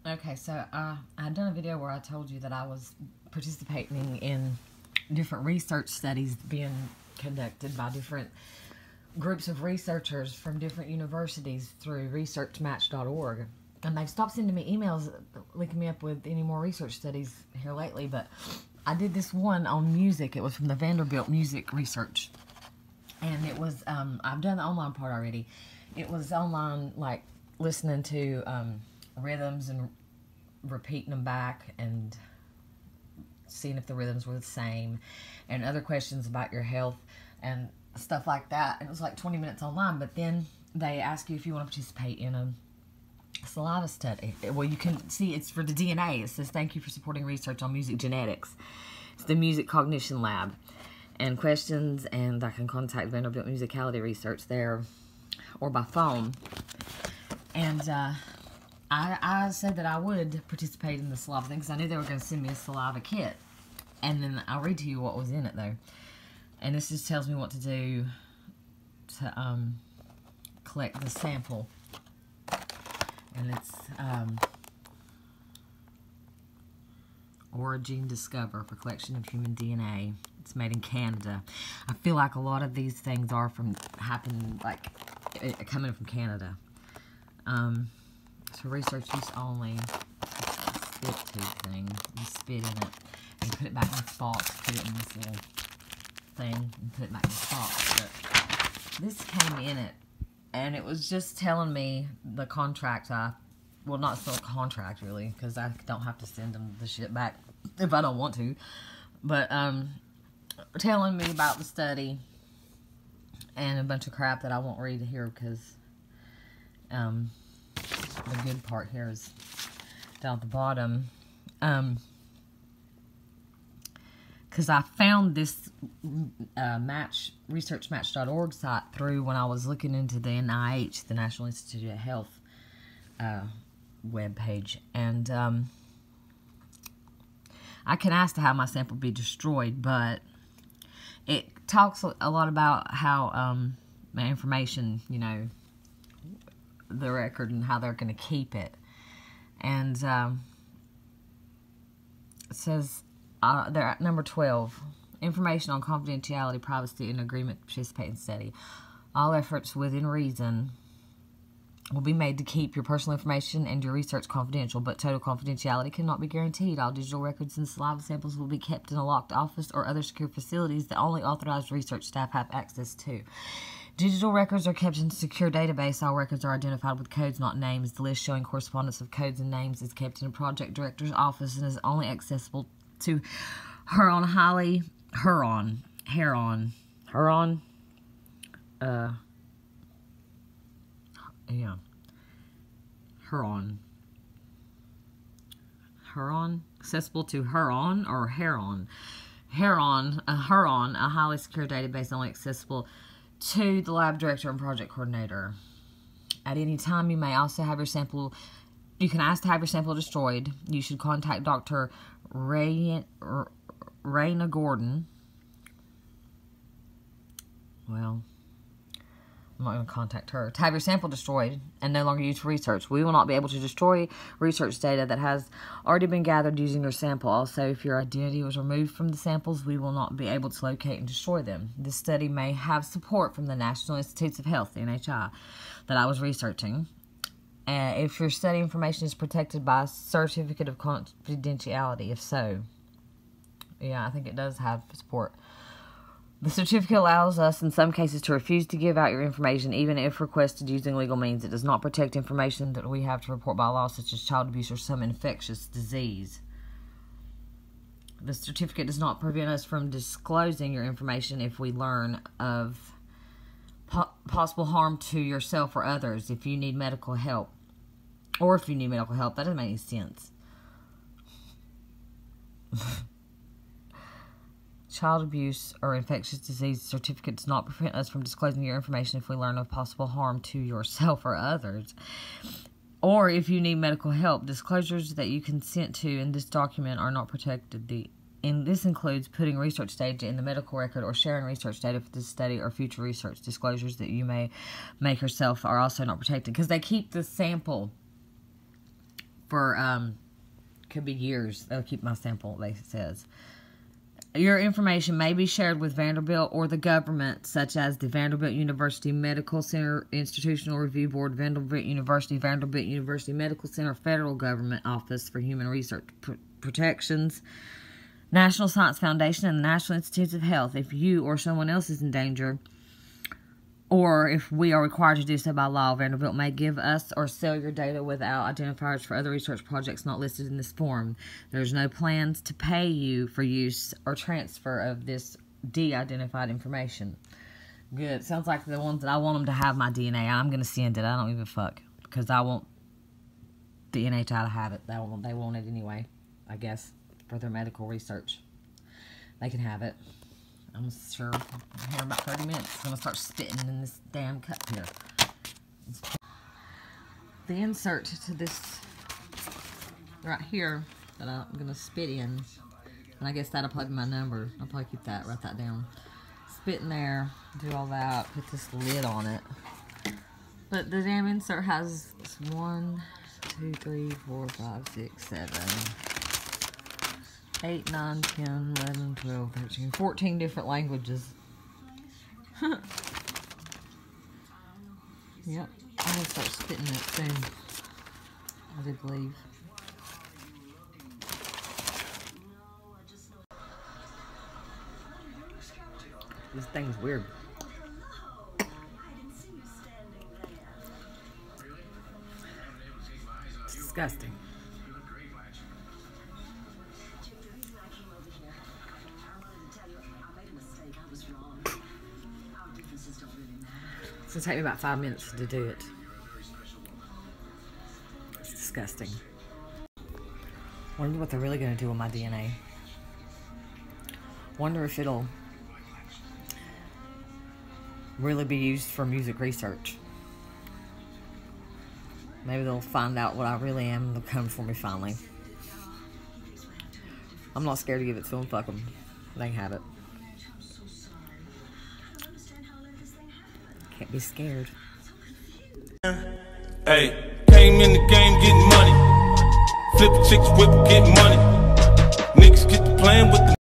Okay, so I had done a video where I told you that I was participating in different research studies being conducted by different groups of researchers from different universities through researchmatch.org. And they've stopped sending me emails linking me up with any more research studies here lately, but I did this one on music. It was from the Vanderbilt music research. And it was, I've done the online part already. It was online, like, listening to rhythms and repeating them back and seeing if the rhythms were the same, and other questions about your health and stuff like that. And it was like 20 minutes online, but then they ask you if you want to participate in a saliva study. Well, you can see it's for the DNA. It says, thank you for supporting research on music genetics. It's the music cognition lab. And questions, and I can contact Vanderbilt musicality research there or by phone. And I said that I would participate in the saliva thing because I knew they were going to send me a saliva kit. And then I'll read to you what was in it, though. And this just tells me what to do to collect the sample. And it's Origin Discover for collection of human DNA. It's made in Canada. I feel like a lot of these things are coming from Canada. So research use only. Spit tube thing. You spit in it and put it back in this box. Put it in this little thing and put it back in this box. But this came in it, and it was just telling me the contract. Well, not still a contract really, because I don't have to send them the shit back if I don't want to. But telling me about the study and a bunch of crap that I won't read here because the good part here is down at the bottom. Because I found this researchmatch.org site through when I was looking into the NIH, the National Institute of Health web page, and I can ask to have my sample be destroyed, but it talks a lot about how my information, you know, the record and how they're going to keep it. And it says they're at number 12, information on confidentiality, privacy, and agreement to participate in study. All efforts within reason will be made to keep your personal information and your research confidential, but total confidentiality cannot be guaranteed. All digital records and saliva samples will be kept in a locked office or other secure facilities that only authorized research staff have access to. Digital records are kept in a secure database. All records are identified with codes, not names. The list showing correspondence of codes and names is kept in a project director's office and is only accessible to Huron. Accessible to Huron or Heron. Huron, a highly secure database only accessible to the lab director and project coordinator. At any time, you may also have your sample. You can ask to have your sample destroyed. You should contact Dr. Raina Gordon. Well, I'm not going to contact her. To have your sample destroyed and no longer used for research. We will not be able to destroy research data that has already been gathered using your sample. Also, if your identity was removed from the samples, we will not be able to locate and destroy them. This study may have support from the National Institutes of Health, the NHI, that I was researching. If your study information is protected by a certificate of confidentiality, if so. Yeah, I think it does have support. The certificate allows us, in some cases, to refuse to give out your information, even if requested using legal means. It does not protect information that we have to report by law, such as child abuse or some infectious disease. The certificate does not prevent us from disclosing your information if we learn of possible harm to yourself or others. If you need medical help, that doesn't make any sense. Child abuse or infectious disease certificate does not prevent us from disclosing your information if we learn of possible harm to yourself or others. Or if you need medical help, disclosures that you consent to in this document are not protected. And this includes putting research data in the medical record or sharing research data for this study or future research. Disclosures that you may make yourself are also not protected because they keep the sample for, could be years. They'll keep my sample, it says. Your information may be shared with Vanderbilt or the government, such as the Vanderbilt University Medical Center, Institutional Review Board, Vanderbilt University Medical Center, Federal Government Office for Human Research Protections, National Science Foundation, and the National Institutes of Health. If you or someone else is in danger, or if we are required to do so by law, Vanderbilt may give us or sell your data without identifiers for other research projects not listed in this form. There's no plans to pay you for use or transfer of this de-identified information. Good. Sounds like the ones that I want them to have my DNA. I'm going to send it. I don't give a fuck. Because I want the NHI to have it. They want it anyway, I guess, for their medical research. They can have it. I'm sure here in about 30 minutes. I'm going to start spitting in this damn cup here. The insert to this right here that I'm going to spit in, and I guess that'll probably be my number. I'll probably keep that, write that down. Spit in there, do all that, put this lid on it. But the damn insert has 1, 2, 3, 4, 5, 6, 7... 8, 9, 10, 11, 12, 13, 14 different languages. Yep, I'm going to start spitting it soon. I do believe. This thing's weird. It's disgusting. It's going to take me about 5 minutes to do it. It's disgusting. Wonder what they're really going to do with my DNA. Wonder if it'll really be used for music research. Maybe they'll find out what I really am and they'll come for me finally. I'm not scared to give it to them. Fuck them. They can have it. Can't be scared. Hey, came in the game getting money. Flip chicks, whip, get money. Niggas get to playing with the